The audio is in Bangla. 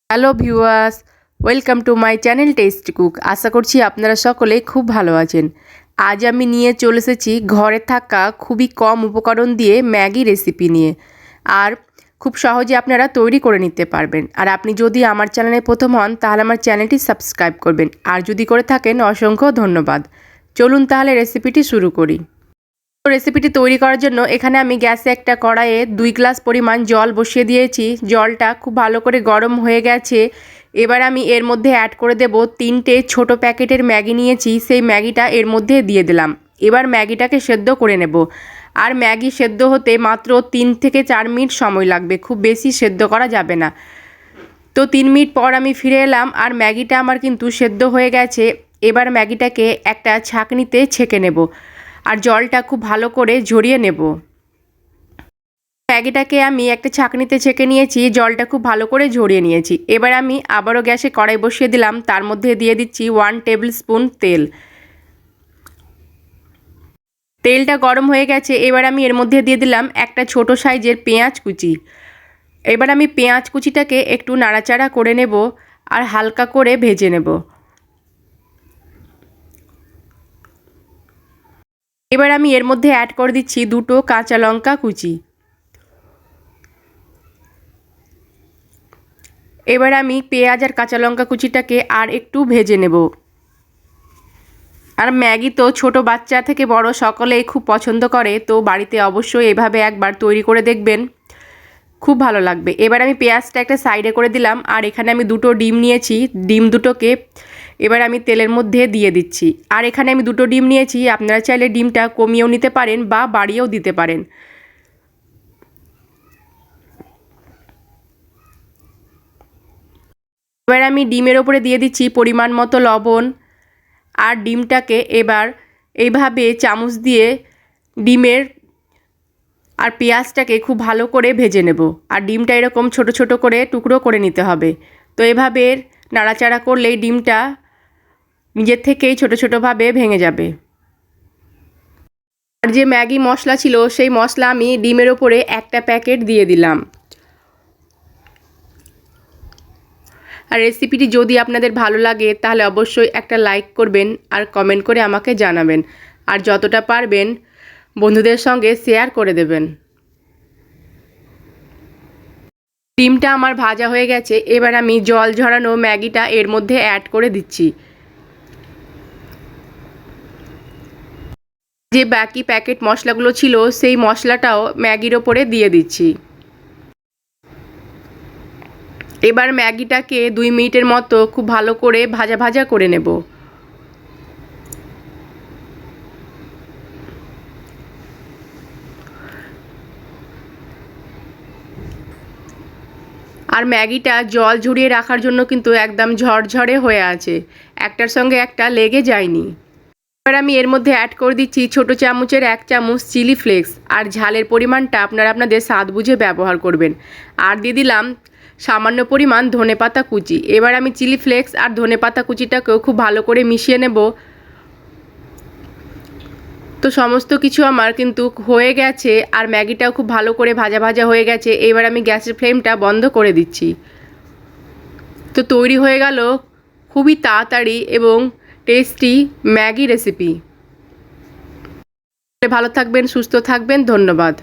Hello viewers, welcome to my channel tasty cook. আশা করছি আপনারা সকলে খুব ভালো আছেন। আজ আমি নিয়ে চলে এসেছি ঘরে থাকা খুবই কম উপকরণ দিয়ে ম্যাগি রেসিপি নিয়ে, আর খুব সহজে আপনারা তৈরি করে নিতে পারবেন। আর আপনি যদি আমার চ্যানেলে প্রথম হন তাহলে আমার চ্যানেলটি সাবস্ক্রাইব করবেন, আর যদি করে থাকেন অসংখ্য ধন্যবাদ। চলুন তাহলে রেসিপিটি শুরু করি। রেসিপিটি তৈরি করার জন্য এখানে আমি গ্যাসে একটা কড়াইয়ে 2 গ্লাস পরিমাণ জল বসিয়ে দিয়েছি। জলটা খুব ভালো করে গরম হয়ে গেছে। এবার আমি এর মধ্যে অ্যাড করে দেব 3টে ছোট প্যাকেটের ম্যাগি নিয়েছি, সেই ম্যাগিটা এর মধ্যে দিয়ে দিলাম। এবার ম্যাগিটাকে সেদ্ধ করে নেব। আর ম্যাগি সেদ্ধ হতে মাত্র 3 থেকে 4 মিনিট সময় লাগবে, খুব বেশি সেদ্ধ করা যাবে না। তো 3 মিনিট পর আমি ফিরে এলাম, আর ম্যাগিটা আমার কিন্তু সেদ্ধ হয়ে গেছে। এবার ম্যাগিটাকে একটা ছাঁকনিতে ছেঁকে নেব, আর জলটা খুব ভালো করে ঝরিয়ে নেব। ম্যাগিটাকে আমি একটা ছাঁকনিতে ছেঁকে নিয়েছি, জলটা খুব ভালো করে ঝরিয়ে নিয়েছি। এবার আমি আবারও গ্যাসে কড়াই বসিয়ে দিলাম, তার মধ্যে দিয়ে দিচ্ছি 1 টেবিল স্পুন তেল। তেলটা গরম হয়ে গেছে। এবার আমি এর মধ্যে দিয়ে দিলাম একটা ছোট সাইজের পেঁয়াজ কুচি। এবার আমি পেঁয়াজ কুচিটাকে একটু নাড়াচাড়া করে নেব, আর হালকা করে ভেজে নেব। এবার আমি এর মধ্যে অ্যাড করে দিচ্ছি 2টো কাঁচা লঙ্কা কুচি। এবার আমি পেঁয়াজ আর কাঁচা লঙ্কা কুচিটাকে আর একটু ভেজে নেব। আর ম্যাগি তো ছোট বাচ্চা থেকে বড় সকলেই খুব পছন্দ করে, তো বাড়িতে অবশ্যই এভাবে একবার তৈরি করে দেখবেন, খুব ভালো লাগবে। এবার আমি পেঁয়াজটা একটা সাইডে করে দিলাম, আর এখানে আমি 2টো ডিম নিয়েছি। ডিম দুটোকে এবার আমি তেলের মধ্যে দিয়ে দিচ্ছি। আর এখানে আমি 2টো ডিম নিয়েছি, আপনারা চাইলে ডিমটা কমিয়েও নিতে পারেন বা বাড়িয়েও দিতে পারেন। এবার আমি ডিমের ওপরে দিয়ে দিচ্ছি পরিমাণ মতো লবণ, আর ডিমটাকে এবার এইভাবে চামচ দিয়ে ডিমের আর পেঁয়াজটাকে খুব ভালো করে ভেজে নেব। আর ডিমটা এরকম ছোট ছোট করে টুকরো করে নিতে হবে। তো এভাবে নাড়াচাড়া করলেই ডিমটা নিজের থেকেই ছোট ছোটোভাবে ভেঙে যাবে। আর যে ম্যাগি মশলা ছিল, সেই মশলা আমি ডিমের ওপরে একটা প্যাকেট দিয়ে দিলাম। আর রেসিপিটি যদি আপনাদের ভালো লাগে তাহলে অবশ্যই একটা লাইক করবেন, আর কমেন্ট করে আমাকে জানাবেন, আর যতটা পারবেন বন্ধুদের সঙ্গে শেয়ার করে দেবেন। ডিমটা আমার ভাজা হয়ে গেছে। এবার আমি জল ঝরানো ম্যাগিটা এর মধ্যে অ্যাড করে দিচ্ছি। যে বাকি প্যাকেট মশলাগুলো ছিল সেই মশলাটাও ম্যাগির ওপরে দিয়ে দিচ্ছি। এবার ম্যাগিটাকে 2 মিনিটের মতো খুব ভালো করে ভাজা ভাজা করে নেব। আর ম্যাগিটা জল ঝরিয়ে রাখার জন্য কিন্তু একদম ঝরঝরে হয়ে আছে, একটার সঙ্গে একটা লেগে যায়নি। এবার আমি এর মধ্যে অ্যাড করে দিচ্ছি ছোটো চামচের 1 চামচ চিলি ফ্লেক্স, আর ঝালের পরিমাণটা আপনারা আপনাদের স্বাদ বুঝে ব্যবহার করবেন। আর দিয়ে দিলাম সামান্য পরিমাণ ধনেপাতা কুচি। এবার আমি চিলি ফ্লেক্স আর ধনেপাতা কুচিটাকেও খুব ভালো করে মিশিয়ে নেব। তো সমস্ত কিছু আমার কিন্তু হয়ে গেছে, আর ম্যাগিটাও খুব ভালো করে ভাজা ভাজা হয়ে গেছে। এবার আমি গ্যাসের ফ্লেমটা বন্ধ করে দিচ্ছি। তো তৈরি হয়ে গেল খুবই তাড়াতাড়ি এবং টেস্টি ম্যাগি রেসিপি। ভালো থাকবেন, সুস্থ থাকবেন, ধন্যবাদ।